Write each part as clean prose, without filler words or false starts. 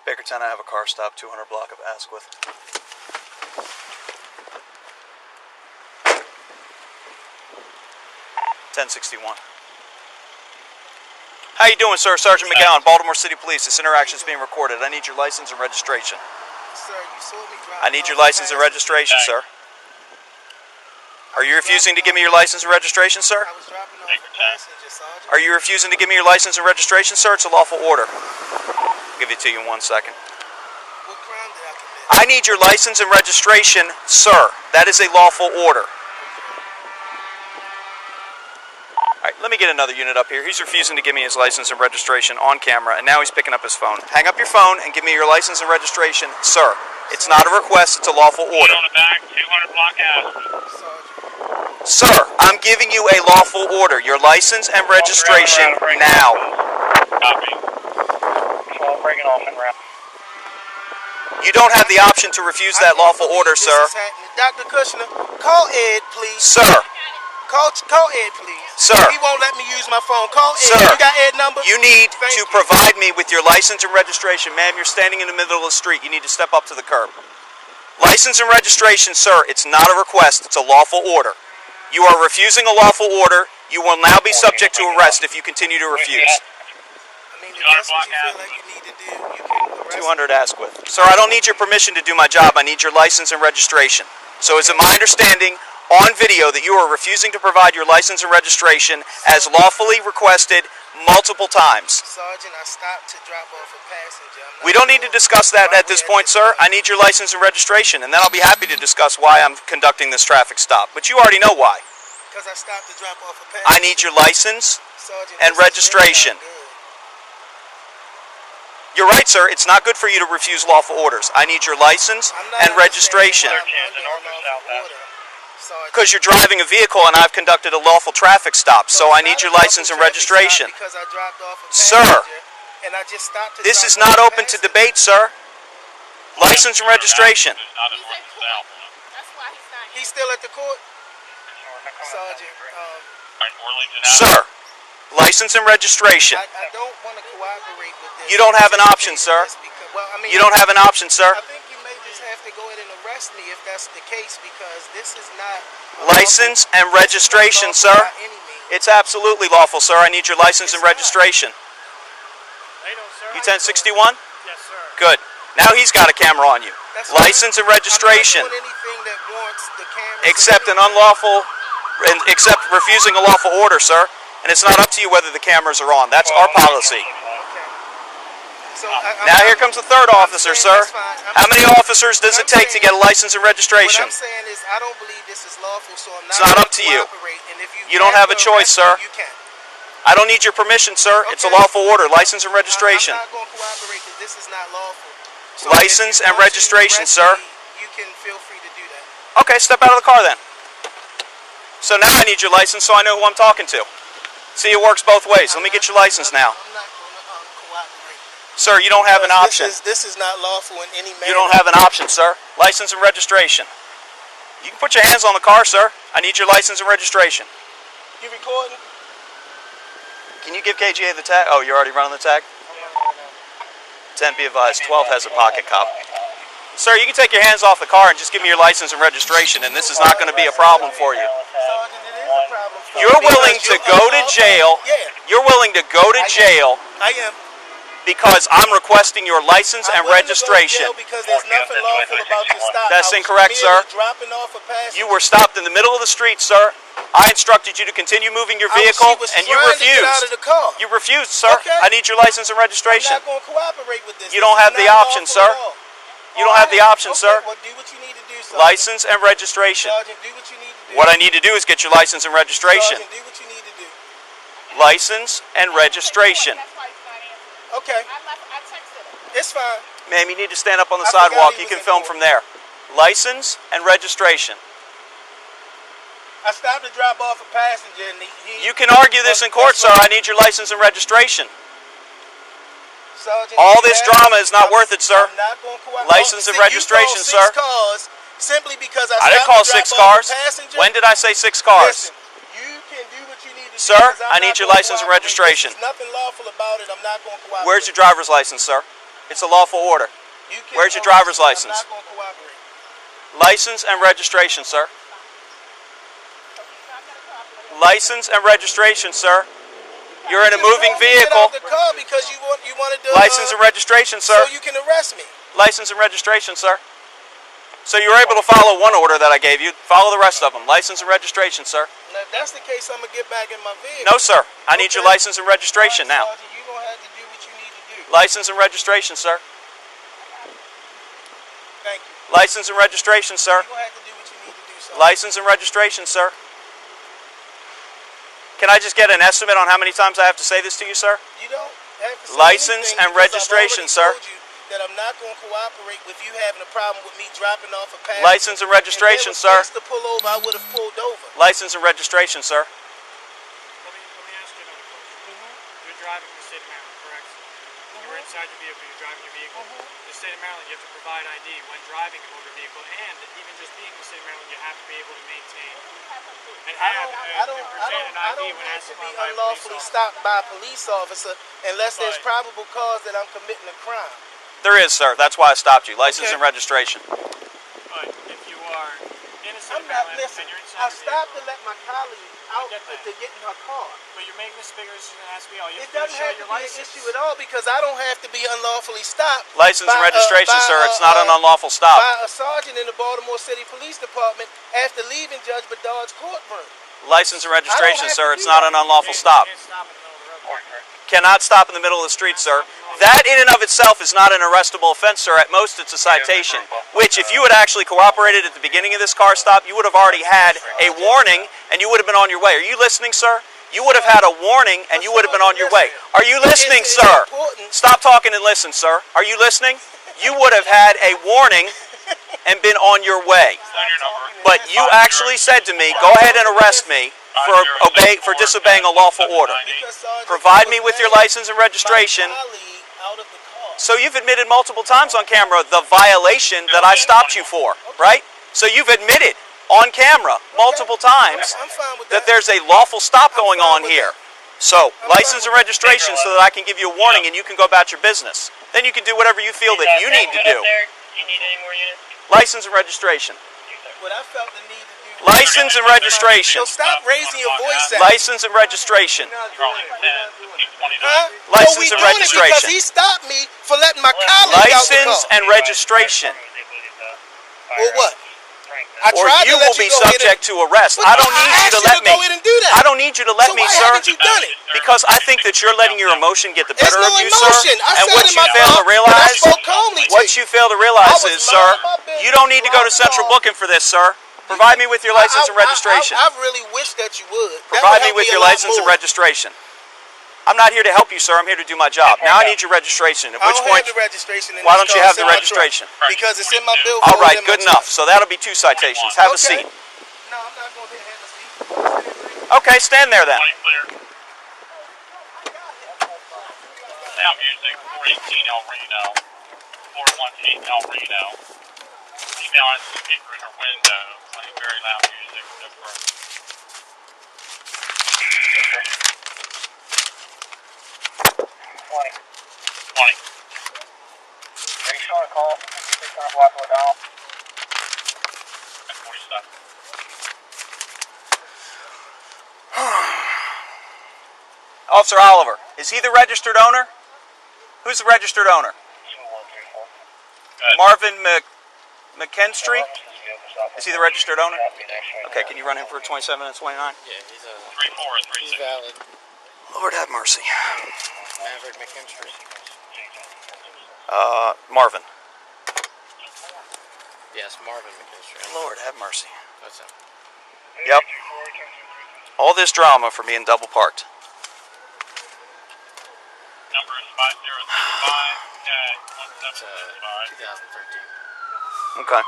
Bakertown, I have a car stop, 200 block of Aisquith. (1061). How you doing, sir? Sergeant McGowan, Baltimore City Police. This interaction is being recorded. I need your license and registration. Sir, you saw me drive. I need your license and registration, sir. Are you refusing to give me your license and registration, sir? I was dropping off a passenger, Sergeant. Are you refusing to give me your license and registration, sir? It's a lawful order. I'll give it to you in 1 second. What crime did I commit? I need your license and registration, sir. That is a lawful order. All right, let me get another unit up here. He's refusing to give me his license and registration on camera, and now he's picking up his phone. Hang up your phone and give me your license and registration, sir. It's not a request, it's a lawful order. On the back, 200 block house. Sir, I'm giving you a lawful order. Your license and registration now. Copy. I'll bring it off and route. You don't have the option to refuse that lawful order, sir. Dr. Kushner, call Ed, please. Sir. Call Ed, please. Sir. He won't let me use my phone. Call Ed. Sir. You got Ed's number? You need to provide me with your license and registration. Ma'am, you're standing in the middle of the street. You need to step up to the curb. License and registration, sir. It's not a request. It's a lawful order. You are refusing a lawful order. You will now be subject to arrest if you continue to refuse. I mean, if that's what you feel like you need to do, you can arrest 200 Aisquith. Sir, I don't need your permission to do my job. I need your license and registration. So is it my understanding on video that you are refusing to provide your license and registration as lawfully requested multiple times? Sergeant, I stopped to drop off a passenger. We don't need to discuss that at this point, sir. I need your license and registration, and then I'll be happy to discuss why I'm conducting this traffic stop. But you already know why. Because I stopped to drop off a passenger. I need your license Sergeant, and registration. You're right, sir. It's not good for you to refuse lawful orders. I need your license and registration. Because you're driving a vehicle and I've conducted a lawful traffic stop, so I need your license and registration. Because I dropped off a Sir, and I just stopped to this is not open to debate, sir. License and registration. He's still at the court? Sergeant, Sir, license and registration. I don't want to cooperate with this. You don't have an option, sir. You don't have an option, sir. I think you may just have to go ahead and arrest me if that's the case, because this is not License and registration, sir. It's absolutely lawful, sir. I need your license and registration. You 1061? Yes, sir. Good. Now he's got a camera on you. License and registration. I'm not doing anything that warrants the camera. Except an unlawful, except refusing a lawful order, sir. And it's not up to you whether the cameras are on. That's our policy. So now here comes the third officer, sir. How many officers does it take to get a license and registration? What I'm saying is I don't believe this is lawful, so I'm not. It's not up to you. You don't have a choice, sir. You can. I don't need your permission, sir. It's a lawful order. License and registration. I'm not going to cooperate because this is not lawful. So license and registration, sir. You can feel free to do that. Okay, step out of the car then. So now I need your license so I know who I'm talking to. See, it works both ways. Let me get your license now. I'm not going to cooperate. Sir, you don't have an option. This is not lawful in any manner. You don't have an option, sir. License and registration. You can put your hands on the car, sir. I need your license and registration. You recording? Can you give KGA the tag? Oh, you're already running the tag? 10, be advised. 12 has a pocket cop. Sir, you can take your hands off the car and just give me your license and registration, and this is not going to be a problem for you. Sergeant, it is a problem for You're willing to go to jail. You're willing to go to jail. I am. Because I'm requesting your license and registration. Because there's nothing lawful about your stop. That's incorrect, sir. Dropping off a passenger. You were stopped in the middle of the street, sir. I instructed you to continue moving your vehicle, and you refused. Out of the car. You refused, sir. Okay. I need your license and registration. I'm not going to cooperate with this. You don't have the option, sir. You don't have the option, sir. Well, do what you need to do, sir. License and registration. Sergeant, do what you need to do. What I need to do is get your license and registration. Sergeant, do what you need to do. License and registration. Okay. It's fine. Ma'am, you need to stand up on the sidewalk. You can film from there. License and registration. I stopped to drop off a passenger and You can argue this in court, sir. I need your license and registration. Sergeant, all this drama is not worth it, sir. I'm not going to cooperate. License and registration, sir. Cars simply because I didn't call 6 cars. When did I say 6 cars? Listen, you can do what you need to to do. Sir, because I'm I not need your gonna license and cooperate. registration. There's nothing lawful about it. I'm not going to cooperate. Where's your driver's license, sir? It's a lawful order. You can Where's your arrest driver's me. license? I'm not going to cooperate. License and registration, sir. License and registration, sir. You're in a moving Get vehicle. out the car because you wanted to. License and registration, sir. So you can arrest me. License and registration, sir. So you were able to follow one order that I gave you. Follow the rest of them. License and registration, sir. Now, if that's the case, I'm going to get back in my vehicle. No, sir. I need your license and registration now. Sergeant, you're going to have to do what you need to do. License and registration, sir. Thank you. License and registration, sir. You're going to have to do what you need to do, sir. License and registration, sir. Can I just get an estimate on how many times I have to say this to you, sir? You don't have to say License anything and because registration, I've sir. already told you that I'm not going to cooperate with you having a problem with me dropping off a package. License and registration, if sir. If to pull over, I would have pulled over. License and registration, sir. Let me ask you another question. You're driving in the state of Maryland, correct? You're inside your vehicle, you're driving your vehicle. In the state of Maryland, you have to provide ID when driving a motor vehicle, and even just being in the state of Maryland, you have to be able to maintain and have I don't present an ID when have asked to about be by a police unlawfully officer. stopped by a police officer unless there's But- probable cause that I'm committing a crime. There is, sir. That's why I stopped you. License Okay. and registration. But if you are in the state I'm of not Maryland listening. and you're I inside your stopped to vehicle, let my colleague out get that. to get in her car. but you're making this bigger issue than it has to be. All you It have to do is doesn't show have to your be an license. issue at all because I don't have to be unlawfully stopped. License and by, registration, by, sir. It's not an unlawful stop. By a sergeant in the Baltimore City Police Department after leaving Judge Bedard's courtroom. License and registration, have sir. to It's do not that. an unlawful You stop. can't stop in the middle of the road. Cannot stop in the middle of the street, sir. That in and of itself is not an arrestable offense, sir. At most, it's a citation, which if you had actually cooperated at the beginning of this car stop, you would have already had a warning and you would have been on your way. Are you listening, sir? You would have had a warning and you would have been on your way. Are you listening, It's sir? important. Stop talking and listen, sir. Are you listening? You would have had a warning and been on your way. But you actually said to me, go ahead and arrest me for disobeying a lawful order. Because, Sergeant, Provide I me was with your letting license and registration. My colleague out of the car. So you've admitted multiple times on camera the violation that I stopped you for, right? So you've admitted on camera multiple times I'm fine with that that. there's a lawful stop going fine on with here. that. So I'm license fine and with registration so that I can give you a warning and you can go about your business. Then you can do whatever you feel that you need to do. You need any more units? License and registration. What I felt the need to do. License and registration. So stop raising your voice at me. License and registration. We're not doing it. We're not doing it. Huh? License we and doing it because registration. he stopped me for letting my colleague out the License car. and registration. Or what? I Or tried you to let will be you go ahead subject to arrest. But I don't need you asked to you let to me. go ahead and do that. I don't need you to let So me, why sir. haven't you done it? Because I think that you're letting your emotion get the There's better no of you, emotion. sir. I And sat what in you my fail car, to and I realize, spoke calmly to what you. you fail to I realize was is, sir, minding my business, you don't need to go to driving central off. booking for this, sir. Provide me with your license and registration. I really wish that you would. That Provide would me help with a your lot license and more. registration. I'm not here to help you, sir. I'm here to do my job. Now I need your registration. At I which don't point, have the registration in why this don't you car. have It's the in my truck. registration? Because it's in my billfold. all right, in my good truck. enough. So that'll be 2 citations. Have a Okay. seat. No, I'm not going to have a seat. Okay, stand there then. Now music 418 El Reno, 418 El Reno. Female has the speaker in her window, playing very loud music. Over. 20. Are you showing a call? Please turn block door down. 47. Officer Oliver, is he the registered owner? Who's the registered owner? 2134. Marvin McKinstry? Is he the registered owner? Okay, can you run him for 27 and 29? Yeah, he's 34 or 36. valid. Lord have mercy. Maverick McKinstry. Marvin. Yes, Marvin McKinstry. Lord have mercy. That's him. Yep. All this drama for being double parked. Number is 5035 That's 2013. Okay.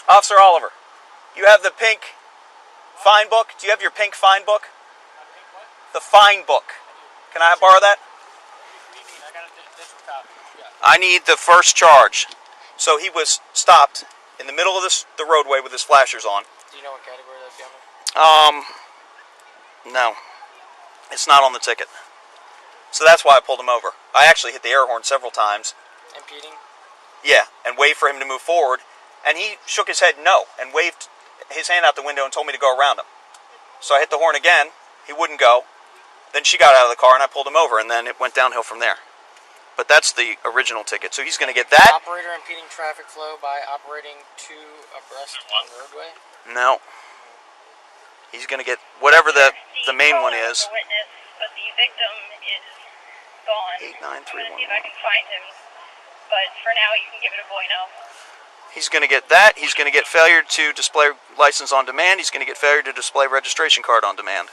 Officer Oliver, you have the pink fine book? Do you have your pink fine book? The fine book. Can I borrow that? What do you need? I got a digital copy. Yeah. I need the first charge. So he was stopped in the middle of the roadway with his flashers on. Do you know what category that'd be under? No. It's not on the ticket. So that's why I pulled him over. I actually hit the air horn several times. Impeding? Yeah, and waved for him to move forward. And he shook his head no and waved his hand out the window and told me to go around him. So I hit the horn again. He wouldn't go. Then she got out of the car and I pulled him over, and then it went downhill from there. But that's the original ticket. So he's going to get that. Operator impeding traffic flow by operating two abreast on the roadway? No. He's going to get whatever the main one is. The witness, but the victim is gone. 89311. I'm going to see if I can find him. But for now, you can give it a bueno. He's going to get that. He's going to get failure to display license on demand. He's going to get failure to display registration card on demand.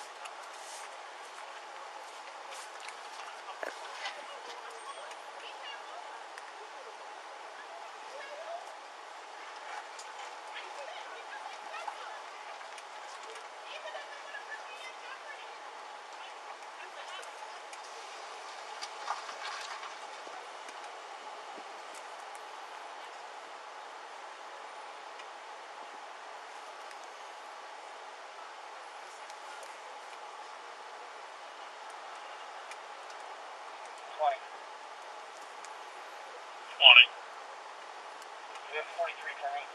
We have 43 coming.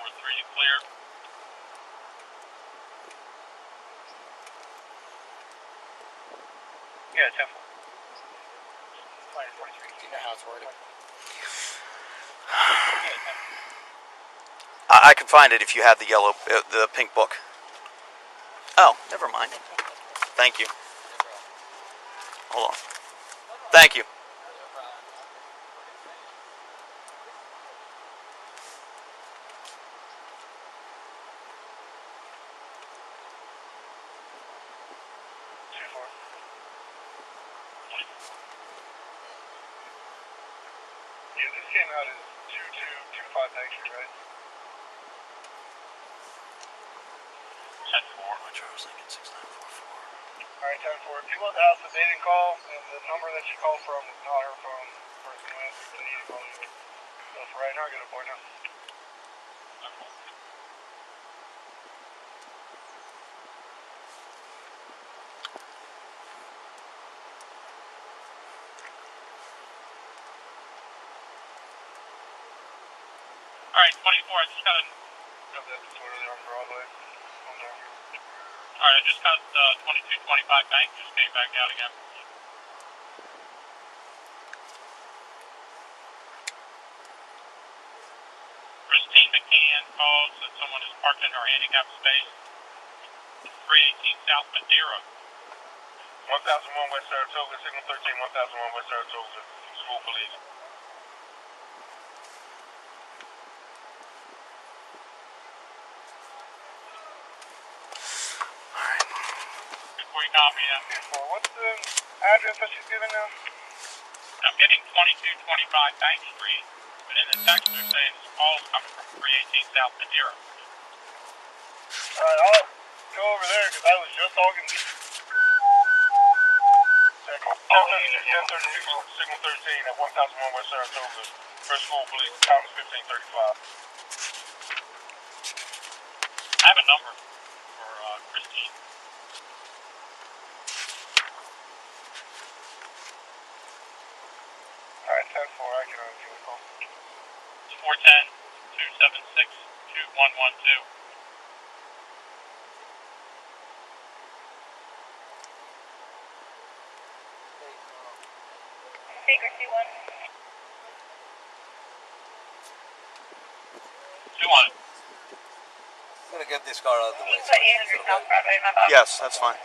43 clear. Yeah, 10 43. Do you know how it's worded? I can find it if you have the the pink book. Oh, never mind. Thank you. Hold on. Thank you. Yeah, this came out as 2225 Bank Street, right? 10-4. Which I was thinking 6944. Alright, 10-4. If you look out, they didn't call, and the number that she called from is not her phone. Person who answered, they need to call you. So for right now, get a point now. Alright, 24, I just got a... Yep, that's disorderly on Broadway. Alright, I just got 2225 Bank, just came back out again. Christine McCann calls that someone is parked in her handicap space. 318 South Madeira. 1001 West Saratoga, signal 13, 1001 West Saratoga, school police. Before you copy that. What's the address that she's giving now? I'm getting 2225 Bank Street, but in the text they're saying this call's coming from 318 South Madeira. Alright, I'll go over there because I was just talking to you. 1032, signal 13 at 1001 West Saratoga, first school police, count is 1535. I have a number for Christine. Alright, 10-4, I can give a call. It's 410-276-2112. Baker 2-1. 2-1. I'm gonna get this car out of the Can way. you put Andrew South Broadway in my box? Yes, that's fine.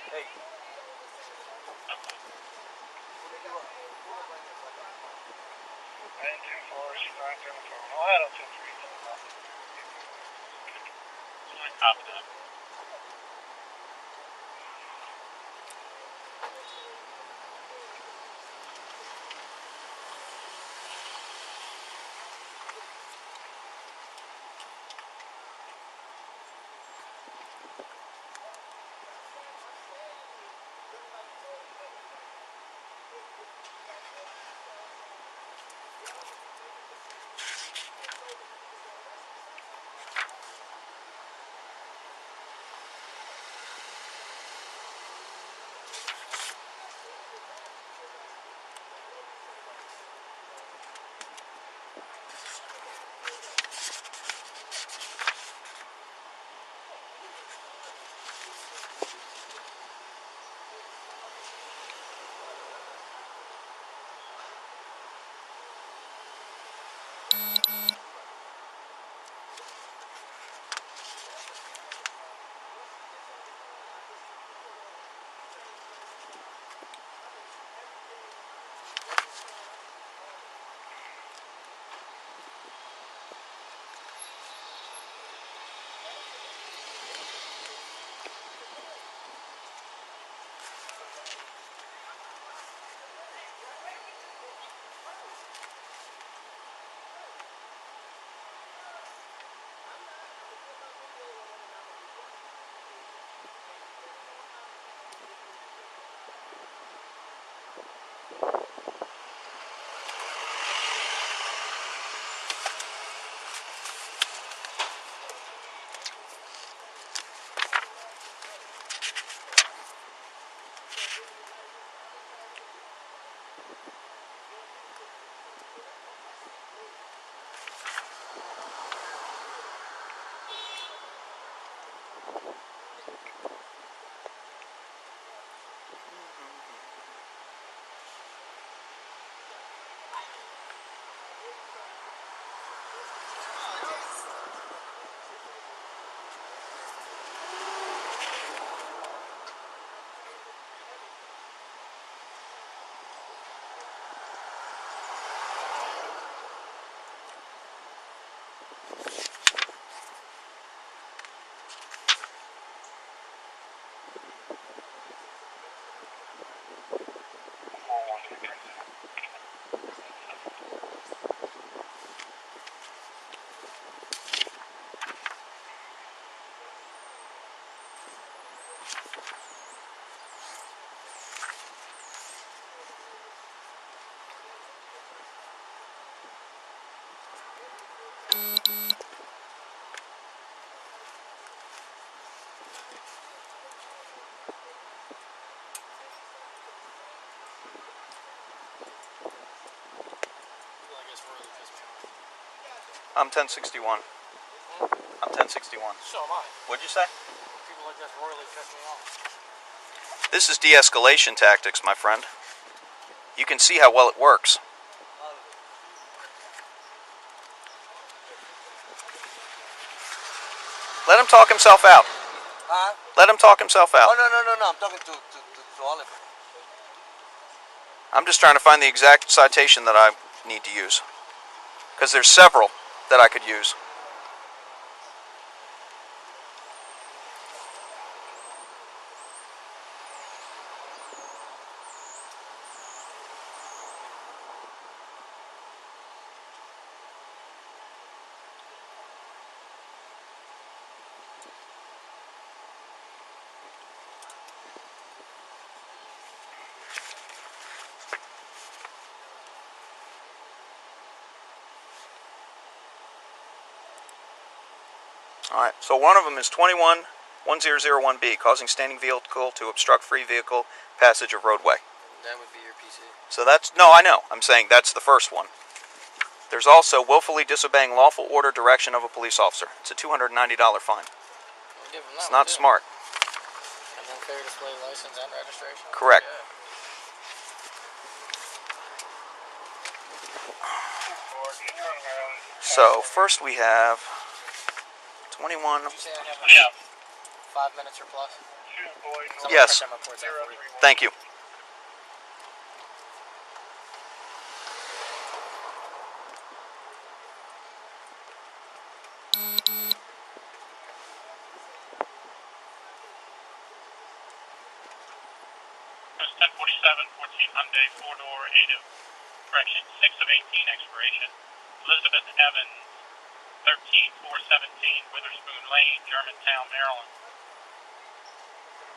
Hey. Copy that. I'm 1061. I'm 1061. So am I. What'd you say? People like that royally piss me off. This is de-escalation tactics, my friend. You can see how well it works. Let him talk himself out. Huh? Let him talk himself out. Oh, no. I'm talking to Oliver. I'm just trying to find the exact citation that I need to use. Because there's several that I could use. Alright, so one of them is 21-1001B, causing standing vehicle to obstruct free vehicle passage of roadway. That would be your PC. So that's, no, I know. I'm saying that's the first one. There's also willfully disobeying lawful order direction of a police officer. It's a $290 fine. We'll give them that It's one, not too. smart. And then fair display license and registration. Correct. Yeah. So first we have 21. Did you say I have Yeah. 5 minutes or plus? Someone Yes. print them reports out for you. Thank you. That's 1047, 14 Hyundai, 4-door, 8 of, correction, 6 of 18 expiration. Elizabeth Evans, 13417 Witherspoon Lane, Germantown, Maryland.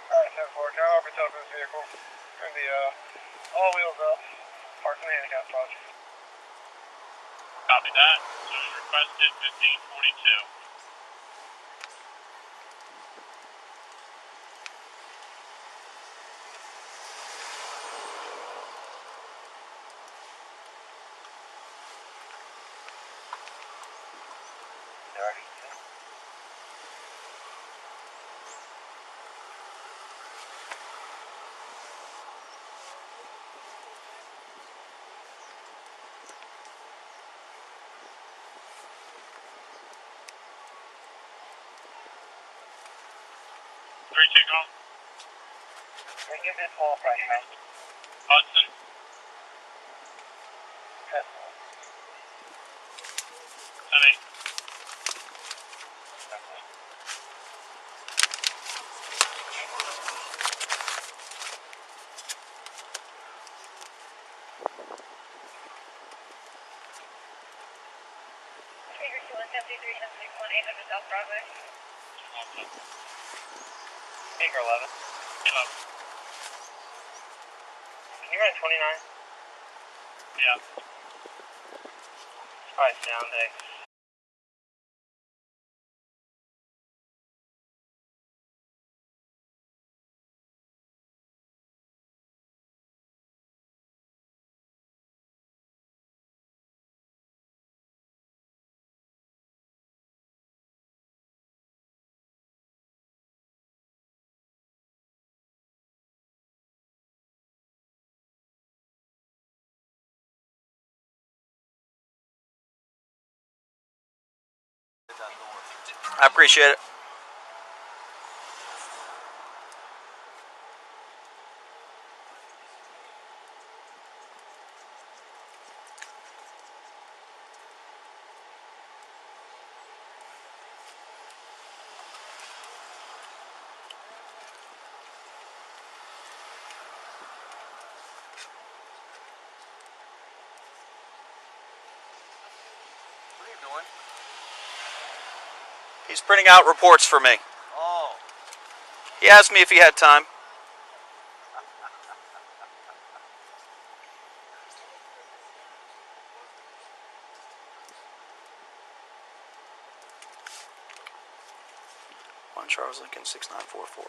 Alright, 10-4, now over top of this vehicle. Turn the all wheels up. Park in the handicap spot. Copy that. So as requested, 1542. Three two go. Give this whole price, man. Hudson. Semi. Figure 273 800 South Broadway. Speaker 11. Hello. Can you run 29? Yeah. Alright, sound X. I appreciate it. What are you doing? He's printing out reports for me. Oh. He asked me if he had time. One Charles Lincoln 6944.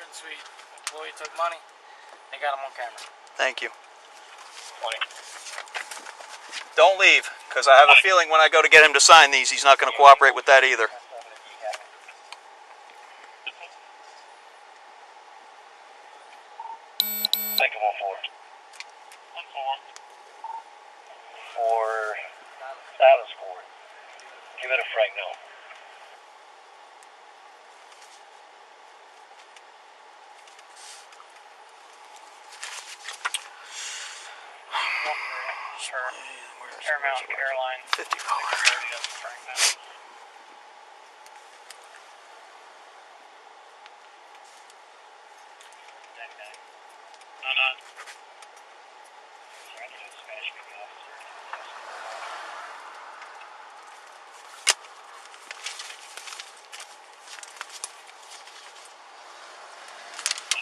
Short and sweet. Employee took money. They got him on camera. Thank you. 20. Don't leave, because I have a feeling when I go to get him to sign these, he's not going to cooperate with that either. Thank you, 1-4. 1-4. For Silence Court. Give it a Frank, no. Sure. Paramount and Caroline. $50. Frank now. No, no.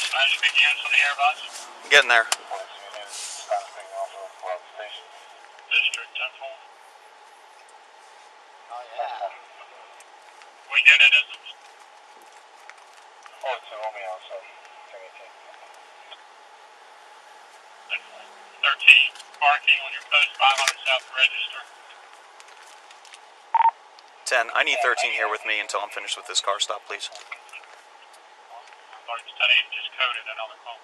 Spanish speaking units on the airbus. Getting there. District 10-4. Oh, yeah. What unit is it? Oh, it's a Romeo, so. 13. Parking on your post 500 South Register. 10. I need 13 here with me until I'm finished with this car stop, please. Sorry, it's 10-8, just coded another call.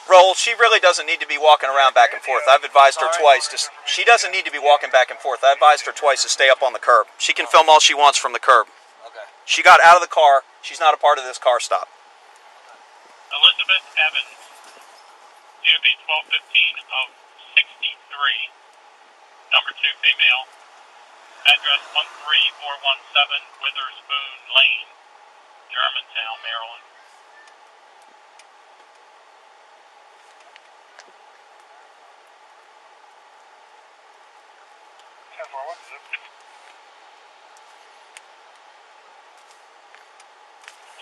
Roll, she really doesn't need to be walking around back and forth. I've advised her twice. She doesn't need to be walking back and forth. I advised her twice to stay up on the curb. She can film all she wants from the curb. Okay. She got out of the car. She's not a part of this car stop. Elizabeth Evans, DOB 1215 of 63, number 2 female, address 13417 Witherspoon Lane, Germantown, Maryland. What is it?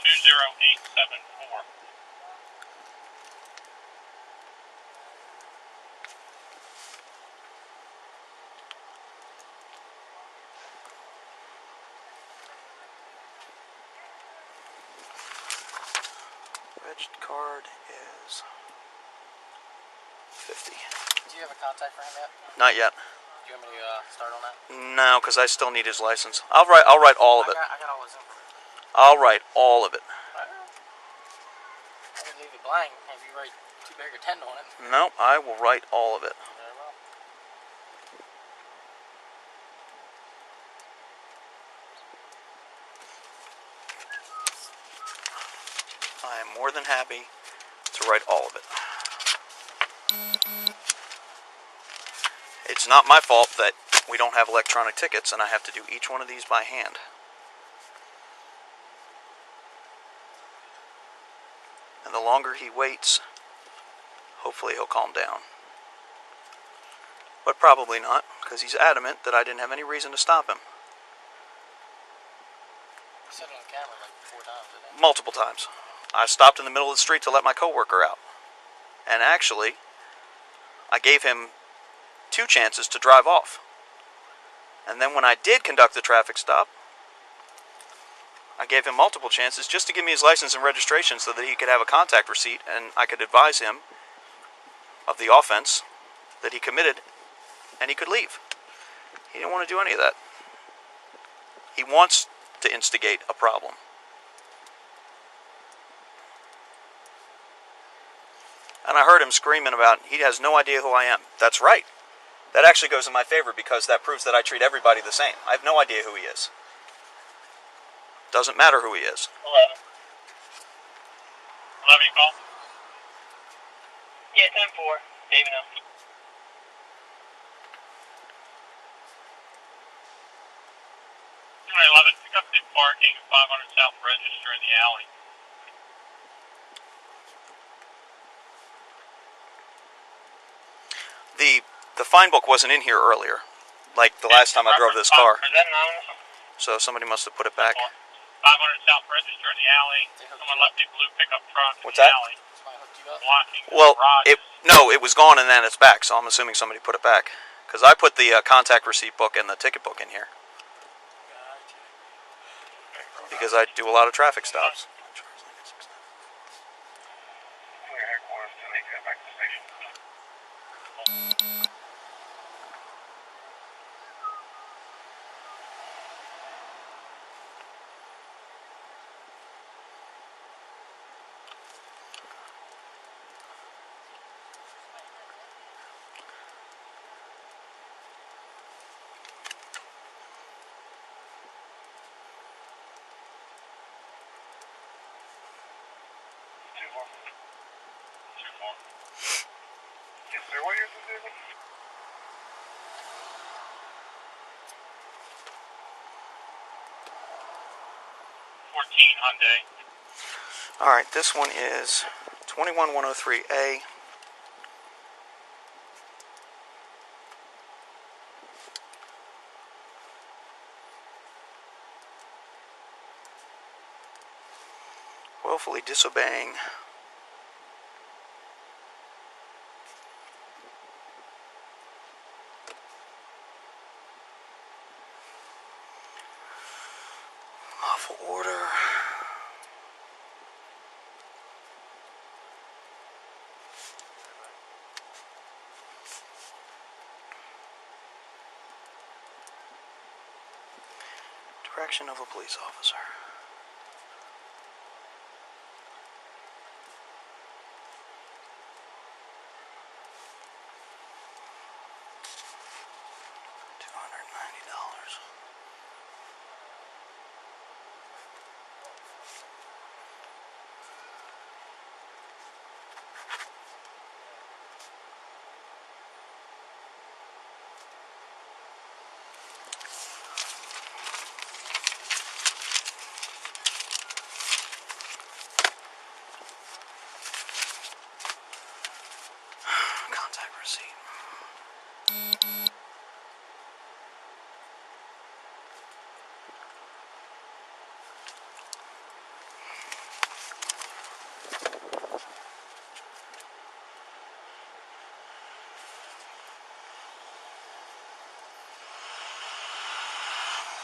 20874. Registered card is 50. Do you have a contact for him yet? Not yet. Do you want me to start on that? No, because I still need his license. I'll write all of it. I got all his information. I'll write all of it. I can leave it blank if you write too big or 10 on it. No, I will write all of it. Very well. I am more than happy to write all of it. It's not my fault that we don't have electronic tickets and I have to do each one of these by hand. And the longer he waits, hopefully he'll calm down. But probably not, because he's adamant that I didn't have any reason to stop him. You said it on camera like 4 times, didn't you? Multiple times. I stopped in the middle of the street to let my coworker out. And actually, I gave him 2 chances to drive off. And then when I did conduct the traffic stop, I gave him multiple chances just to give me his license and registration so that he could have a contact receipt and I could advise him of the offense that he committed and he could leave. He didn't want to do any of that. He wants to instigate a problem. And I heard him screaming about he has no idea who I am. That's right. That actually goes in my favor because that proves that I treat everybody the same. I have no idea who he is. Doesn't matter who he is. 11. 11 you call? Yeah, 10-4. David now. Alright, 11. Pick up the parking at 500 South Register in the alley. The fine book wasn't in here earlier, like the last time I drove this car. Is that anonymous? So somebody must have put it back. 500 South Register in the alley. Someone left a blue pickup truck in What's the that? alley. Somebody hooked you up. Blocking the Well, garage. it was gone and then it's back, so I'm assuming somebody put it back. Because I put the contact receipt book and the ticket book in here. Because I do a lot of traffic stops. Clear headquarters to make that back to the station. Yes, sir. What year is this vehicle? 14 Hyundai. Alright, this one is 21103A. Willfully disobeying. Lawful order. Direction of a police officer. $290. Contact receipt.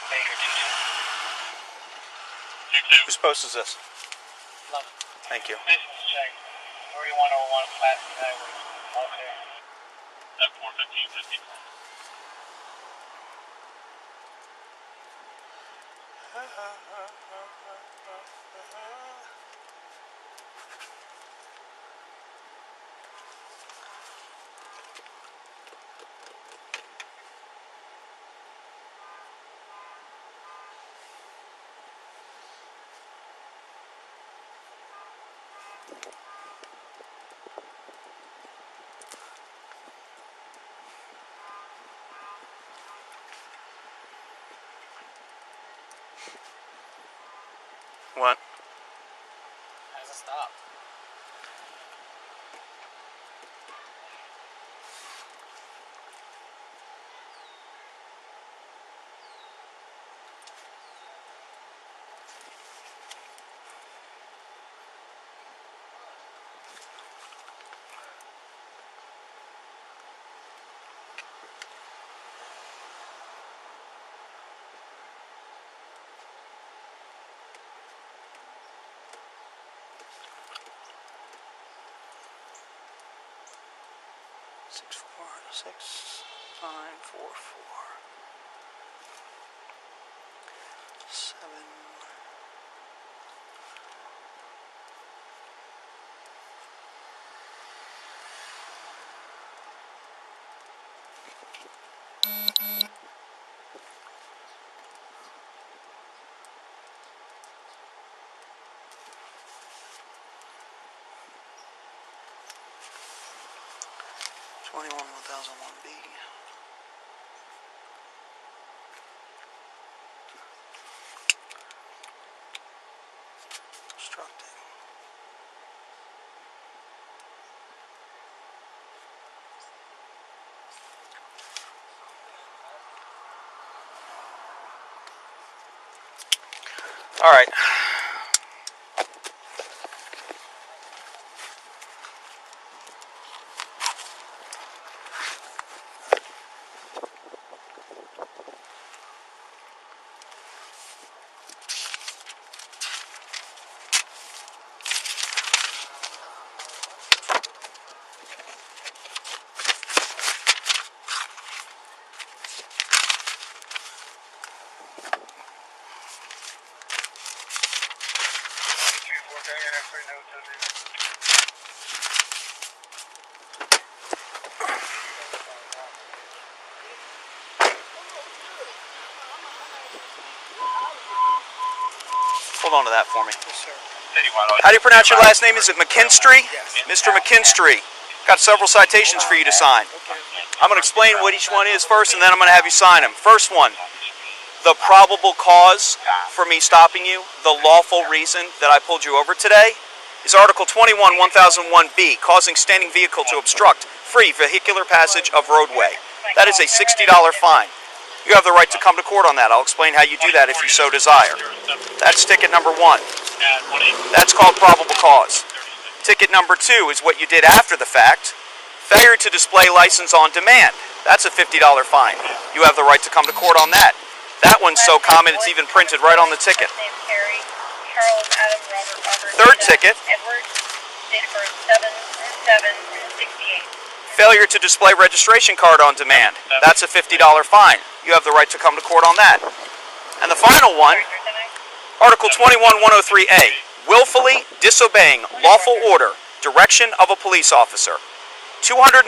Baker 2-2. Whose post is this? 11. Thank you. Business check. 3101 Classic Highway. Okay. At 415-54. What? Hasn't stopped. 64944 7. $21,1001 B. Obstructing. All right. Hold on to that for me. How do you pronounce your last name? Is it McKinstry? Mr. McKinstry. Got several citations for you to sign. I'm going to explain what each one is first, and then I'm going to have you sign them. First one, the probable cause for me stopping you, the lawful reason that I pulled you over today, is Article 21, 1001B, causing standing vehicle to obstruct free vehicular passage of roadway. That is a $60 fine. You have the right to come to court on that. I'll explain how you do that if you so desire. That's ticket number 1. That's called probable cause. Ticket number 2 is what you did after the fact. Failure to display license on demand. That's a $50 fine. You have the right to come to court on that. That one's so common it's even printed right on the ticket. Third ticket. Failure to display registration card on demand. That's a $50 fine. You have the right to come to court on that. And the final one, Article 21-103A, willfully disobeying lawful order, direction of a police officer. $290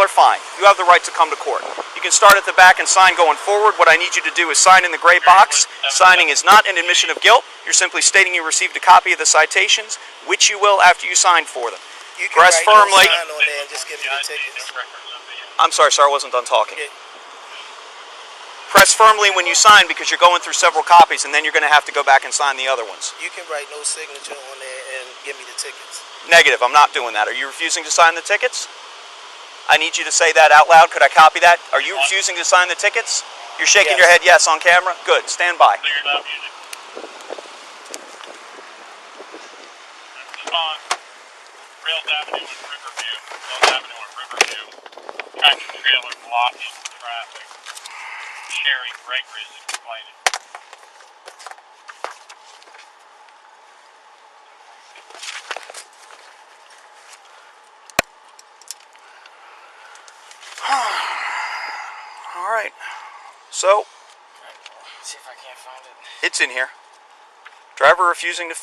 fine. You have the right to come to court. You can start at the back and sign going forward. What I need you to do is sign in the gray box. Signing is not an admission of guilt. You're simply stating you received a copy of the citations, which you will after you sign for them. You can Press write firmly. no sign on there and just give me the tickets. I'm sorry, sir, I wasn't done talking. Press firmly when you sign because you're going through several copies and then you're going to have to go back and sign the other ones. You can write no signature on there and give me the tickets. Negative, I'm not doing that. Are you refusing to sign the tickets? I need you to say that out loud. Could I copy that? Are you refusing to sign the tickets? You're shaking your head yes on camera? Good, stand by. Rails Avenue and Riverview. Rails Avenue and Riverview. Tractor trailer blocking traffic. Sherry Gregory is explaining. All right. So, Let's see if I can't find it. it's in here. Driver refusing to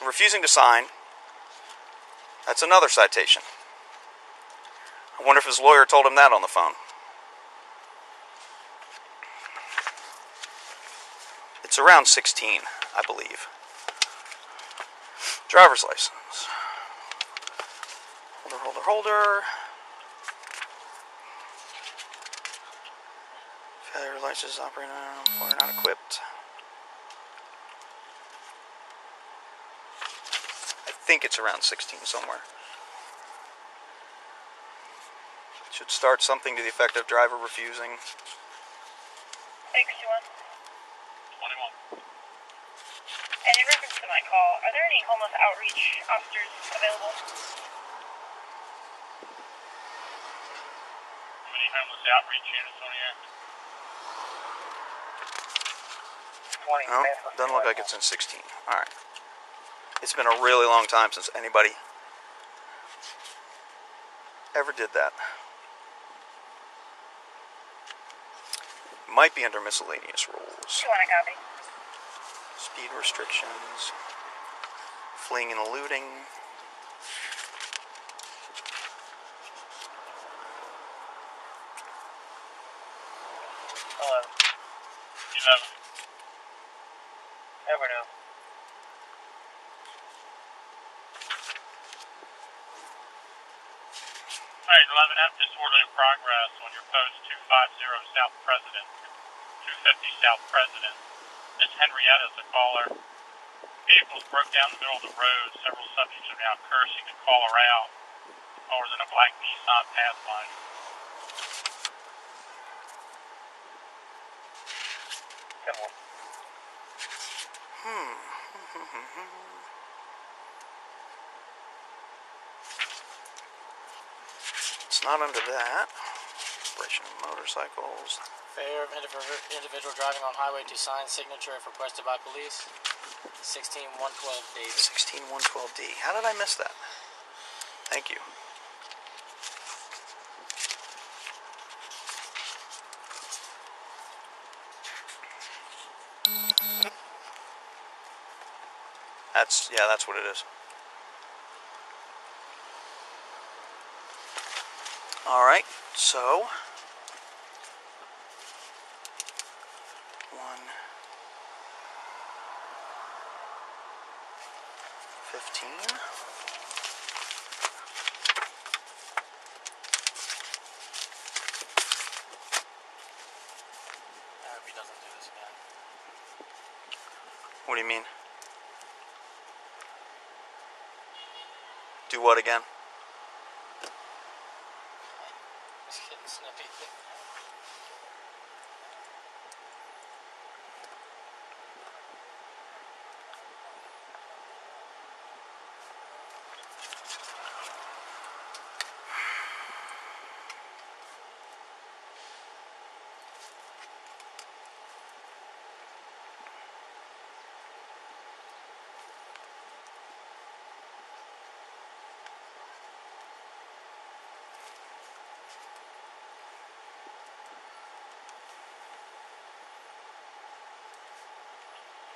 refusing to sign. That's another citation. I wonder if his lawyer told him that on the phone. It's around 16, I believe. Driver's license. Holder. Failure license operating or not equipped. I think it's around 16 somewhere. Should start something to the effect of driver refusing. Thanks, 21. And in reference to my call, are there any homeless outreach officers available? Any homeless outreach units on here? No, doesn't look like it's in 16. Alright. It's been a really long time since anybody ever did that. Might be under miscellaneous rules. Do you want a copy? Speed restrictions. Fleeing and eluding. Hello. 11. Never know. Alright, 11F, disorderly progress on your post 250 South President, 250 South President. Miss Henrietta is the caller. Vehicles broke down the middle of the road. Several subjects are now cursing to call her out. Callers in a black Nissan Pathfinder. Come on. It's not under that. Operation of motorcycles. Failure of individual driving on highway to sign signature if requested by police. 16112 David. 16112D. How did I miss that? Thank you. That's what it is. All right, so 1:15. I hope he doesn't do this again. What do you mean? Do what again? He's getting snippy.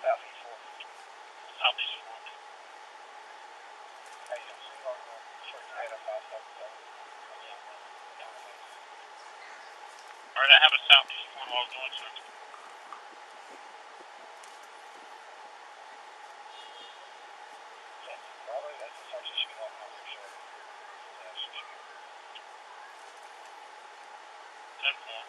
Southeast 4. Southeast 4. Hey, you'll see on the short head of 577. Alright, I have a Southeast 4 log on, so it's Probably that's the search issue on for sure. Yeah, sure. 10-4.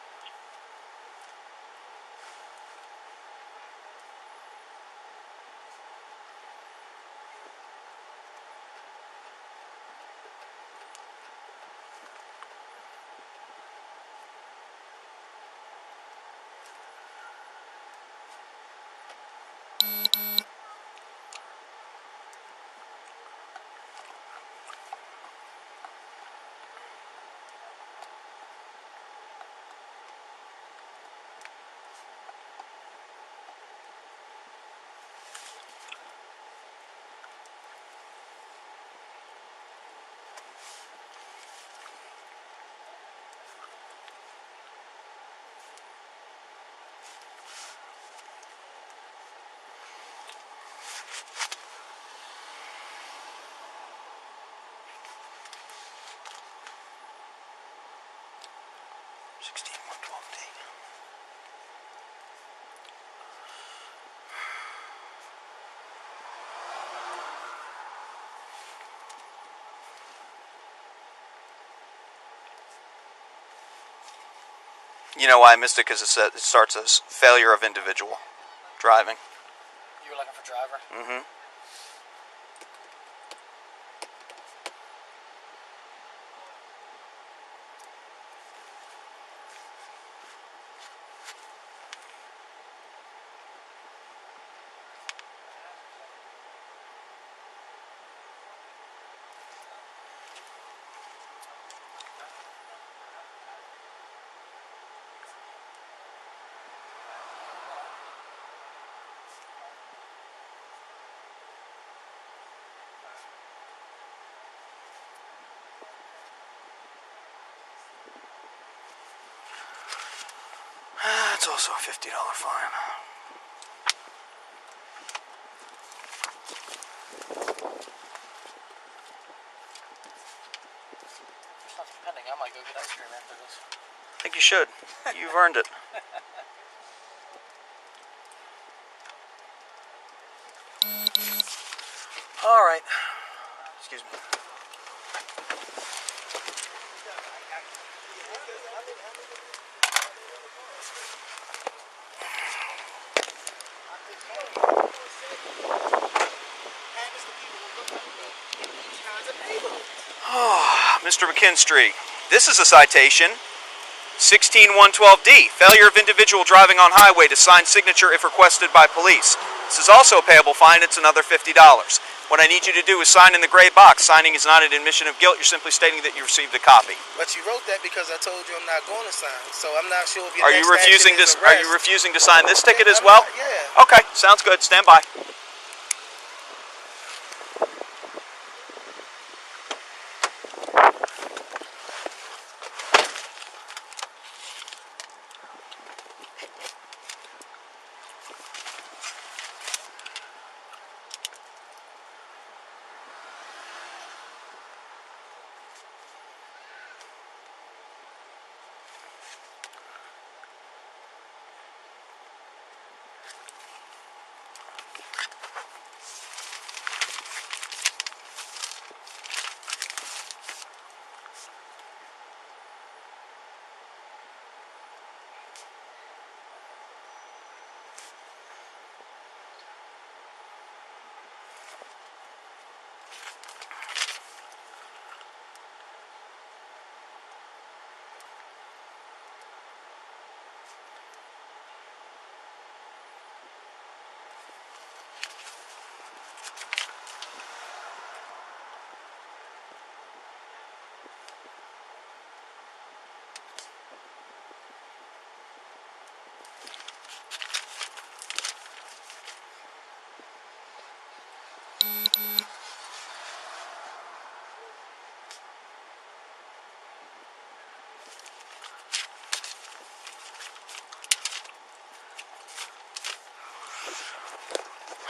You know why I missed it? Because it starts as failure of individual driving. You were looking for driver? Mm-hmm. also a $50 fine. There's nothing pending. I might go get ice cream after this. I think you should. You've earned it. All right. Excuse me. Oh, Mr. McKinstry, this is a citation. 16112D, failure of individual driving on highway to sign signature if requested by police. This is also a payable fine. It's another $50. What I need you to do is sign in the gray box. Signing is not an admission of guilt. You're simply stating that you received a copy. But you wrote that because I told you I'm not going to sign. So I'm not sure if your Are you next refusing action is to? Are you arrest. refusing to sign this ticket as I'm well? not- yeah. Okay, sounds good. Stand by.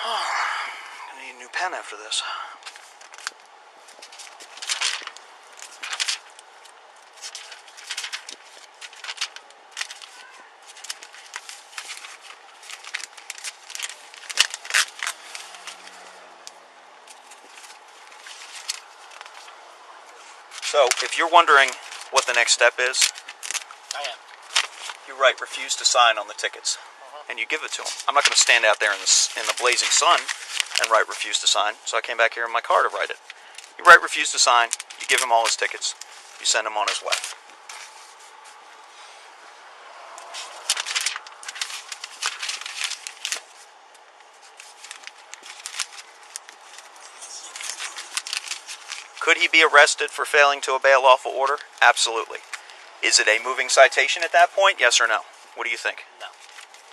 I need a new pen after this. So, if you're wondering what the next step is, I am. you write refuse to sign on the tickets, and you give it to them. I'm not going to stand out there in the blazing sun and write refuse to sign, so I came back here in my car to write it. You write refuse to sign, you give him all his tickets, you send him on his way. Could he be arrested for failing to obey a lawful order? Absolutely. Is it a moving citation at that point? Yes or no? What do you think? No.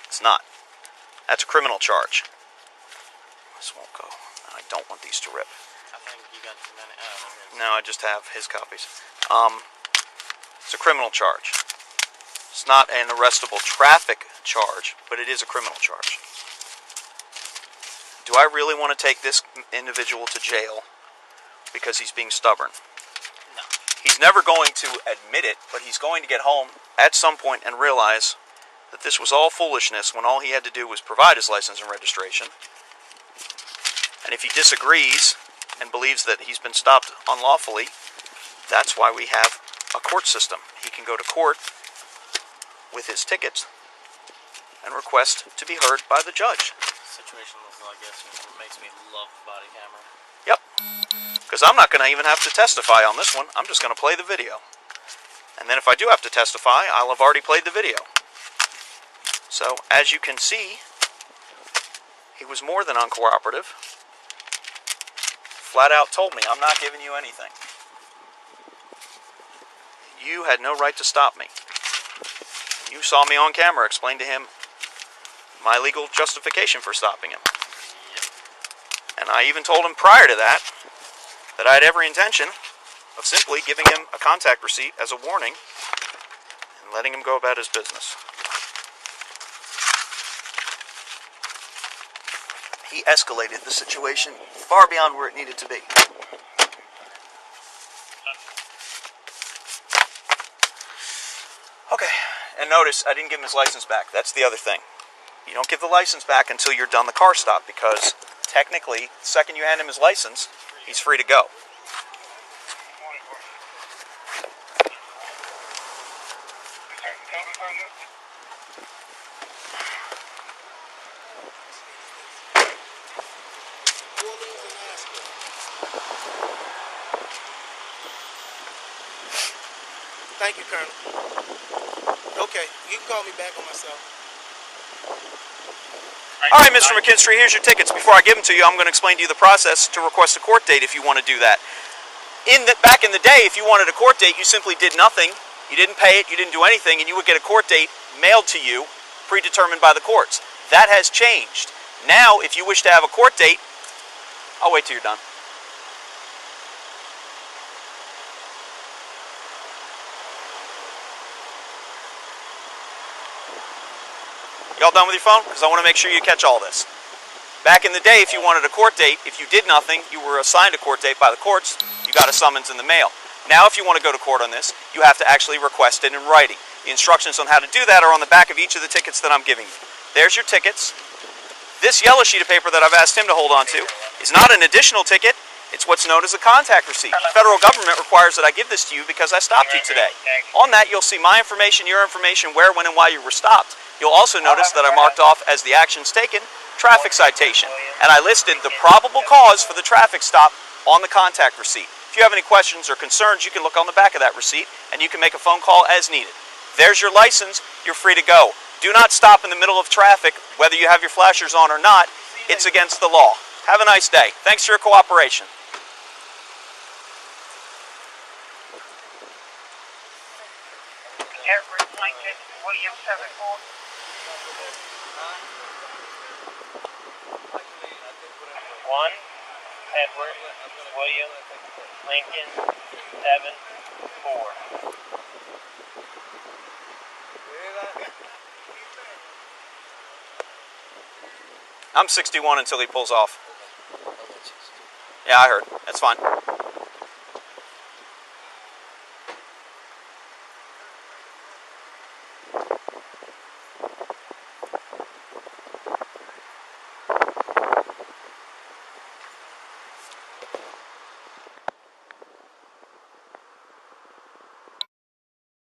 It's not. That's a criminal charge. This won't go. I don't want these to rip. I think you got too many. Oh, No, I just have his copies. It's a criminal charge. It's not an arrestable traffic charge, but it is a criminal charge. Do I really want to take this individual to jail because he's being stubborn? No. He's never going to admit it, but he's going to get home at some point and realize that this was all foolishness when all he had to do was provide his license and registration. And if he disagrees and believes that he's been stopped unlawfully, that's why we have a court system. He can go to court with his tickets and request to be heard by the judge. Situation like this makes me love the body camera. Yep. Because I'm not going to even have to testify on this one. I'm just going to play the video. And then if I do have to testify, I'll have already played the video. So, as you can see, he was more than uncooperative. Flat out told me, I'm not giving you anything. You had no right to stop me. You saw me on camera explain to him my legal justification for stopping him. And I even told him prior to that I had every intention of simply giving him a contact receipt as a warning and letting him go about his business. he escalated the situation far beyond where it needed to be. Okay, and notice I didn't give him his license back. That's the other thing. You don't give the license back until you're done the car stop, because technically, the second you hand him his license, he's free to go. Thank you, Colonel. Okay, you can call me back on my cell. All right, Mr. McKinstry, here's your tickets. Before I give them to you, I'm going to explain to you the process to request a court date if you want to do that. Back in the day, if you wanted a court date, you simply did nothing. You didn't pay it, you didn't do anything, and you would get a court date mailed to you, predetermined by the courts. That has changed. Now, if you wish to have a court date, I'll wait till you're done. Y'all done with your phone? Because I want to make sure you catch all this. Back in the day, if you wanted a court date, if you did nothing, you were assigned a court date by the courts, you got a summons in the mail. Now, if you want to go to court on this, you have to actually request it in writing. The instructions on how to do that are on the back of each of the tickets that I'm giving you. There's your tickets. This yellow sheet of paper that I've asked him to hold on to is not an additional ticket. It's what's known as a contact receipt. The federal government requires that I give this to you because I stopped you today. On that, you'll see my information, your information, where, when, and why you were stopped. You'll also notice that I marked off as the actions taken, traffic citation, and I listed the probable cause for the traffic stop on the contact receipt. If you have any questions or concerns, you can look on the back of that receipt, and you can make a phone call as needed. There's your license. You're free to go. Do not stop in the middle of traffic, whether you have your flashers on or not. It's against the law. Have a nice day. Thanks for your cooperation. Edward Lincoln, William 74. One, Edward, William, Lincoln, 7-4. I'm 61 until he pulls off. Yeah, I heard. That's fine.